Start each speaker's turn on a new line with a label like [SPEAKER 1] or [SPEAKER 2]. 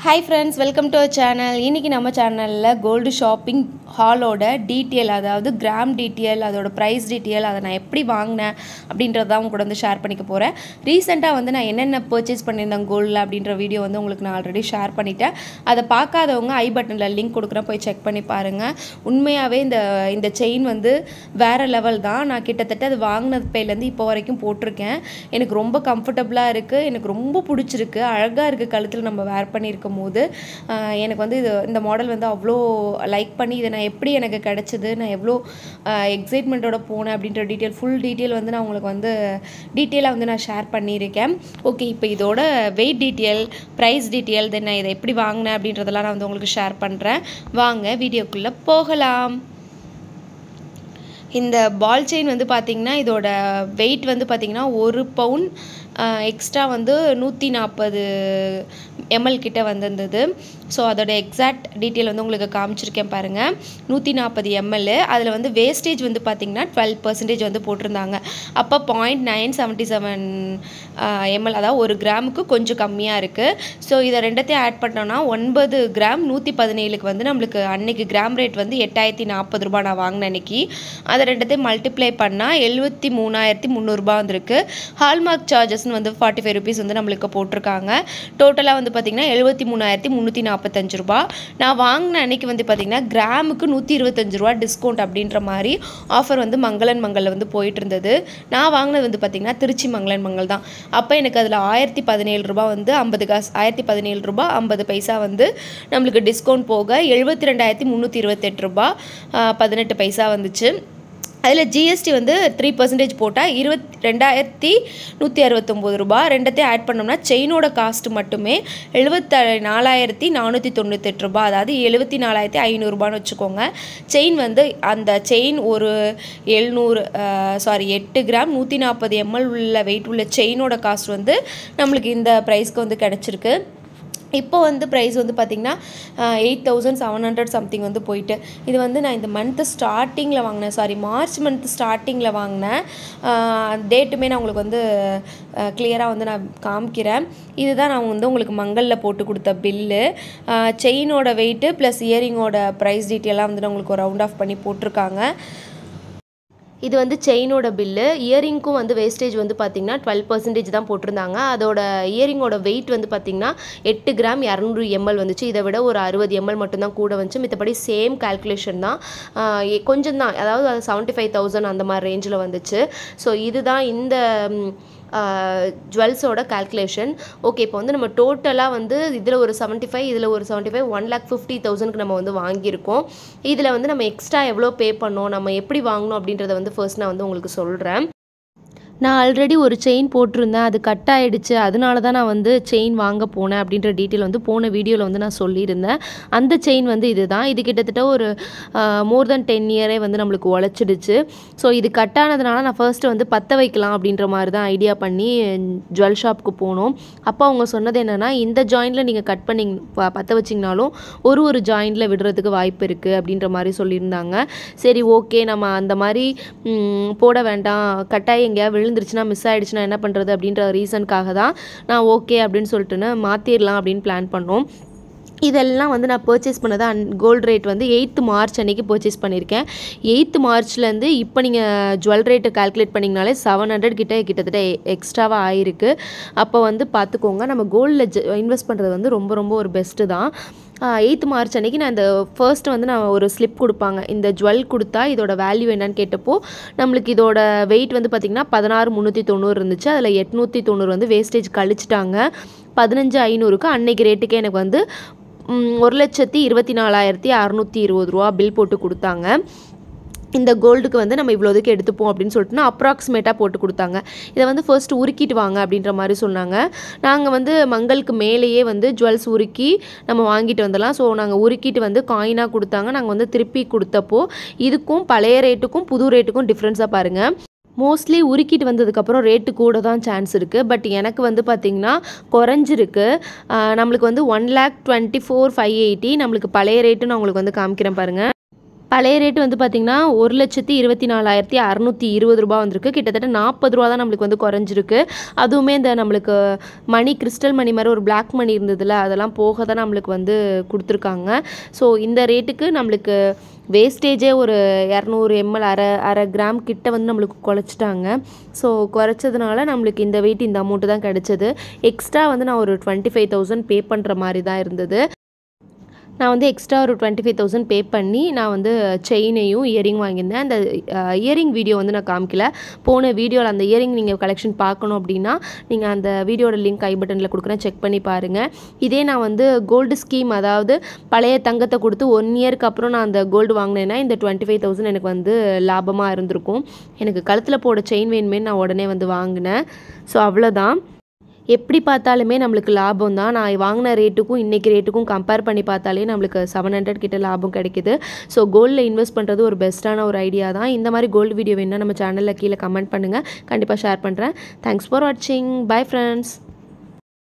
[SPEAKER 1] Hi friends, welcome to our channel. இன்னைக்கு நம்ம சேனல்ல கோல்ட் ஷாப்பிங் ஹாலோட டீடைல், அதாவது கிராம் டீடைல், அதோட பிரைஸ் டீடைல், அதை நான் எப்படி வாங்கினேன் அப்படின்றத உங்க கூட வந்து ஷேர் பண்ணிக்க போறேன். ரீசெண்டா வந்து நான் என்னென்ன பர்ச்சேஸ் பண்ணியிருந்தேன் கோல்ட்ல அப்படின்ற வீடியோ வந்து உங்களுக்கு நான் ஆல்ரெடி ஷேர் பண்ணிட்டேன். அதை பார்க்காதவங்க ஐ பட்டன்ல லிங்க் கொடுக்குறேன், போய் செக் பண்ணி பாருங்க. உண்மையாவே இந்த செயின் வந்து வேற லெவல் தான். நான் கிட்டத்தட்ட அது வாங்கினது பேர்லேருந்து இப்போ வரைக்கும் போட்டிருக்கேன். எனக்கு ரொம்ப கம்ஃபர்டபுளாக இருக்குது, எனக்கு ரொம்ப பிடிச்சிருக்கு, அழகாக இருக்குது. கழுத்தில் நம்ம வேர் பண்ணியிருக்கோம் போது எனக்கு வந்து இந்த மாடல் வந்து அவ்வளோ லைக் பண்ணி இதை நான் எப்படி எனக்கு கிடச்சிது, நான் எவ்வளோ எக்ஸைட்மெண்ட்டோட போனேன் அப்படின்ற ஃபுல் டீட்டெயில் வந்து நான் உங்களுக்கு வந்து டீட்டெயிலாக வந்து நான் ஷேர் பண்ணியிருக்கேன். ஓகே, இப்போ இதோட வெயிட் டீட்டெயில், ப்ரைஸ் டீட்டெயில், தென் நான் இதை எப்படி வாங்கினேன் அப்படின்றதெல்லாம் நான் வந்து உங்களுக்கு ஷேர் பண்ணுறேன். வாங்க வீடியோக்குள்ளே போகலாம். இந்த பால் செயின் வந்து பார்த்திங்கன்னா இதோட வெயிட் வந்து பார்த்திங்கன்னா 1 பவுன் எக்ஸ்ட்ரா வந்து 140 ml கிட்ட வந்திருந்தது. ஸோ அதோட எக்ஸாக்ட் டீட்டெயில் வந்து உங்களுக்கு காமிச்சிருக்கேன் பாருங்கள். 140 ml. அதில் வந்து வேஸ்டேஜ் வந்து பார்த்திங்கன்னா 12% வந்து போட்டிருந்தாங்க. அப்போ 0.977 ml, அதாவது 1 கிராமுக்கு கொஞ்சம் கம்மியாக இருக்குது. ஸோ இதை ரெண்டத்தையும் ஆட் பண்ணோன்னா 9 கிராம் 117க்கு வந்து நம்மளுக்கு அன்னைக்கு கிராம் ரேட் வந்து 8040 ரூபா நான் வாங்கினேன் அன்னைக்கு. அதை ரெண்டத்தையும் மல்டிப்ளை பண்ணால் 73300 வந்திருக்கு. ஹால்மார்க் சார்ஜஸ்ன்னு வந்து 45 ருபீஸ் வந்து நம்மளுக்கு போட்டிருக்காங்க. டோட்டலாக வந்து பார்த்திங்கன்னா 73345 ரூபா. நான் வாங்கின அன்னைக்கு வந்து பார்த்திங்கன்னா கிராமுக்கு 125 ரூபா டிஸ்கவுண்ட் அப்படின்ற மாதிரி ஆஃபர் வந்து மங்களன் மங்களில் வந்து போயிட்டு இருந்தது. நான் வாங்கினது வந்து பார்த்திங்கன்னா திருச்சி மங்களன் மங்கள் தான். அப்போ எனக்கு அதில் 1017 ரூபா வந்து 50 காசு, 1017 ரூபா 50 பைசா வந்து நம்மளுக்கு டிஸ்கவுண்ட் போக 72328 ரூபா 18 பைசா வந்துச்சு. அதில் ஜிஎஸ்டி வந்து 3% போட்டால் 22,169 ரூபா. ரெண்டத்தையும் ஆட் பண்ணோம்னா செயினோட காஸ்ட் மட்டுமே 74,498 ரூபா, அதாவது 74,500 ரூபான்னு வச்சுக்கோங்க. செயின் வந்து அந்த செயின் ஒரு 8 கிராம் 140 ml உள்ள வெயிட் உள்ள செயினோட காஸ்ட் வந்து நம்மளுக்கு இந்த ப்ரைஸ்க்கு வந்து கிடச்சிருக்கு. இப்போ வந்து ப்ரைஸ் வந்து பார்த்திங்கன்னா 8700 சம்திங் வந்து போயிட்டு. இது வந்து நான் இந்த மந்த்து ஸ்டார்டிங்கில் வாங்கினேன், மார்ச் மந்த் ஸ்டார்டிங்கில் வாங்கினேன். டேட்டுமே நான் உங்களுக்கு வந்து கிளியராக வந்து நான் காமிக்கிறேன். இதுதான் நான் வந்து உங்களுக்கு மங்களில் போட்டு கொடுத்த பில்லு. செயினோட வெயிட்டு ப்ளஸ் இயரிங்கோட ப்ரைஸ் டீட்டெயிலாக வந்து நான் உங்களுக்கு ஒரு ரவுண்ட் ஆஃப் பண்ணி போட்டிருக்காங்க. இது வந்து செயினோட பில்லு. இயரிங்க்கும் வந்து வேஸ்டேஜ் வந்து பார்த்திங்கன்னா 12% தான் போட்டிருந்தாங்க. அதோட இயரிங்கோட வெயிட் வந்து பார்த்திங்கன்னா 8 கிராம் 200 ml வந்துச்சு. இதை விட ஒரு 60 ml மட்டும்தான் கூட வந்துச்சு. மித்தபடி சேம் கால்குலேஷன் தான், கொஞ்சம் தான், அதாவது 75,000 அந்த மாதிரி ரேஞ்சில் வந்துச்சு. ஸோ இதுதான் இந்த ஜுவல்ஸோட கால்குலேஷன். ஓகே, இப்போ வந்து நம்ம டோட்டலாக வந்து இதில் ஒரு 75, இதில் ஒரு 75, 1,50,000க்கு நம்ம வந்து வாங்கியிருக்கோம். இதில் வந்து நம்ம எக்ஸ்ட்ரா எவ்வளோ பே பண்ணோம், நம்ம எப்படி வாங்கணும் அப்படின்றத வந்து ஃபர்ஸ்ட் நான் வந்து உங்களுக்கு சொல்கிறேன். நான் ஆல்ரெடி ஒரு செயின் போட்டிருந்தேன், அது கட் ஆகிடுச்சு, அதனால தான் நான் வந்து செயின் வாங்க போனேன் அப்படின்ற டீட்டெயில் வந்து போன வீடியோவில் வந்து நான் சொல்லியிருந்தேன். அந்த செயின் வந்து இது தான். இது கிட்டத்தட்ட ஒரு மோர் தென் 10 இயரே வந்து நம்மளுக்கு உழைச்சிடுச்சு. ஸோ இது கட் ஆனதுனால நான் ஃபர்ஸ்ட்டு வந்து பற்ற வைக்கலாம் அப்படின்ற மாதிரி தான் ஐடியா பண்ணி ஜுவல் ஷாப்புக்கு போனோம். அப்போ அவங்க சொன்னது என்னென்னா, இந்த ஜாயிண்டில் நீங்கள் கட் பண்ணி பற்ற வச்சிங்கனாலும் ஒரு ஜாயிண்டில் விடுறதுக்கு வாய்ப்பு இருக்குது அப்படின்ற மாதிரி சொல்லியிருந்தாங்க. சரி, ஓகே, நம்ம அந்த மாதிரி போட வேண்டாம், கட்டாயம் எங்கேயாவது விழுந்துருச்சுன்னா மிஸ் ஆகிடுச்சுன்னா என்ன பண்ணுறது அப்படின்ற ரீசனுக்காக தான் நான் ஓகே அப்படின்னு சொல்லிட்டுன்னு மாற்றிடலாம் அப்படின்னு பிளான் பண்ணோம். இதெல்லாம் வந்து நான் பர்ச்சேஸ் பண்ணது கோல்டு ரேட் வந்து 8th மார்ச் அன்றைக்கி பர்ச்சேஸ் பண்ணியிருக்கேன். 8th மார்ச்லேருந்து இப்போ நீங்கள் ஜுவல் ரேட்டு கால்குலேட் பண்ணிங்கனாலே 700 கிட்டத்தட்ட எக்ஸ்ட்ராவாக ஆயிருக்கு. அப்போ வந்து பார்த்துக்கோங்க, நம்ம கோல்டில் இன்வெஸ்ட் பண்ணுறது வந்து ரொம்ப ஒரு பெஸ்ட்டு தான். 8th மார்ச் அன்றைக்கி நான் இந்த ஃபர்ஸ்ட்டு வந்து நான் ஒரு ஸ்லிப் கொடுப்பாங்க, இந்த ஜுவல் கொடுத்தா இதோட வேல்யூ என்னன்னு கேட்டப்போ நம்மளுக்கு இதோட வெயிட் வந்து பார்த்திங்கன்னா 16,390 இருந்துச்சு. அதில் 890 வந்து வேஸ்டேஜ் கழிச்சிட்டாங்க. 15,500க்கு அன்னைக்கு ரேட்டுக்கே எனக்கு வந்து 1,24,620 ரூபா பில் போட்டு கொடுத்தாங்க. இந்த கோல்டுக்கு வந்து நம்ம இவ்வளோதுக்கு எடுத்துப்போம் அப்படின்னு சொல்லிட்டுனா அப்ராக்சிமேட்டாக போட்டு கொடுத்தாங்க. இதை வந்து ஃபர்ஸ்ட் உருக்கிட்டு வாங்க அப்படின்ற மாதிரி சொன்னாங்க. நாங்கள் வந்து மங்களுக்கு மேலேயே வந்து ஜுவல்ஸ் உருக்கி நம்ம வாங்கிட்டு வந்துடலாம். ஸோ நாங்கள் உருக்கிட்டு வந்து காயினாக கொடுத்தாங்க. நாங்கள் வந்து திருப்பி கொடுத்தப்போ இதுக்கும் பழைய ரேட்டுக்கும் புது ரேட்டுக்கும் டிஃப்ரென்ஸாக பாருங்கள். மோஸ்ட்லி உருக்கிட்டு வந்ததுக்கப்புறம் ரேட்டு கூட தான் சான்ஸ் இருக்குது. பட் எனக்கு வந்து பார்த்திங்கன்னா குறைஞ்சிருக்கு. நம்மளுக்கு வந்து 1,24,580 நம்மளுக்கு பழைய ரேட்டு நான் உங்களுக்கு வந்து காமிக்கிறேன் பாருங்கள். பழைய ரேட் வந்து பார்த்திங்கன்னா 1,24,620 ரூபா வந்திருக்கு. கிட்டத்தட்ட 40 ரூபா தான் நம்மளுக்கு வந்து குறைஞ்சிருக்கு. அதுவுமே இந்த நம்மளுக்கு மணி கிறிஸ்டல் மணி மாதிரி ஒரு பிளாக் மணி இருந்ததுல அதெல்லாம் போக தான் நம்மளுக்கு வந்து கொடுத்துருக்காங்க. ஸோ இந்த ரேட்டுக்கு நம்மளுக்கு வேஸ்டேஜே ஒரு 200 ml அரை கிராம் கிட்ட வந்து நம்மளுக்கு குறைச்சிட்டாங்க. ஸோ குறைச்சதுனால நம்மளுக்கு இந்த வெயிட் இந்த அமௌண்ட்டு தான் கிடச்சிது. எக்ஸ்ட்ரா வந்து நான் ஒரு 25,000 பே பண்ணுற மாதிரி தான் இருந்தது. நான் வந்து எக்ஸ்ட்ரா ஒரு 25,000 பே பண்ணி நான் வந்து செயினையும் இயரிங் வாங்கியிருந்தேன். அந்த இயரிங் வீடியோ வந்து நான் காமிக்கல. போன வீடியோவில் அந்த இயரிங் நீங்கள் கலெக்ஷன் பார்க்கணும் அப்படின்னா நீங்கள் அந்த வீடியோட லிங்க் ஐ பட்டனில் கொடுக்குறேன், செக் பண்ணி பாருங்கள். இதே நான் வந்து கோல்டு ஸ்கீம், அதாவது பழைய தங்கத்தை கொடுத்து 1 இயருக்கு அப்புறம் நான் அந்த கோல்டு வாங்கினேன்னா இந்த 25,000 எனக்கு வந்து லாபமாக இருந்திருக்கும். எனக்கு கழுத்தில் போட செயின் வேணுமே நான் உடனே வந்து வாங்கினேன். ஸோ அவ்வளோதான். எப்படி பார்த்தாலுமே நம்மளுக்கு லாபம் தான். நான் வாங்கின ரேட்டுக்கும் இன்றைக்கி ரேட்டுக்கும் கம்பேர் பண்ணி பார்த்தாலே நம்மளுக்கு 700 கிட்ட லாபம் கிடைக்குது. ஸோ கோல்டில் இன்வெஸ்ட் பண்ணுறது ஒரு பெஸ்ட்டான ஒரு ஐடியா தான். இந்த மாதிரி கோல்டு வீடியோ வேணுன்னா நம்ம சேனலில் கீழே கமெண்ட் பண்ணுங்கள், கண்டிப்பாக ஷேர் பண்ணுறேன். தேங்க்ஸ் ஃபார் வாட்சிங். Bye friends.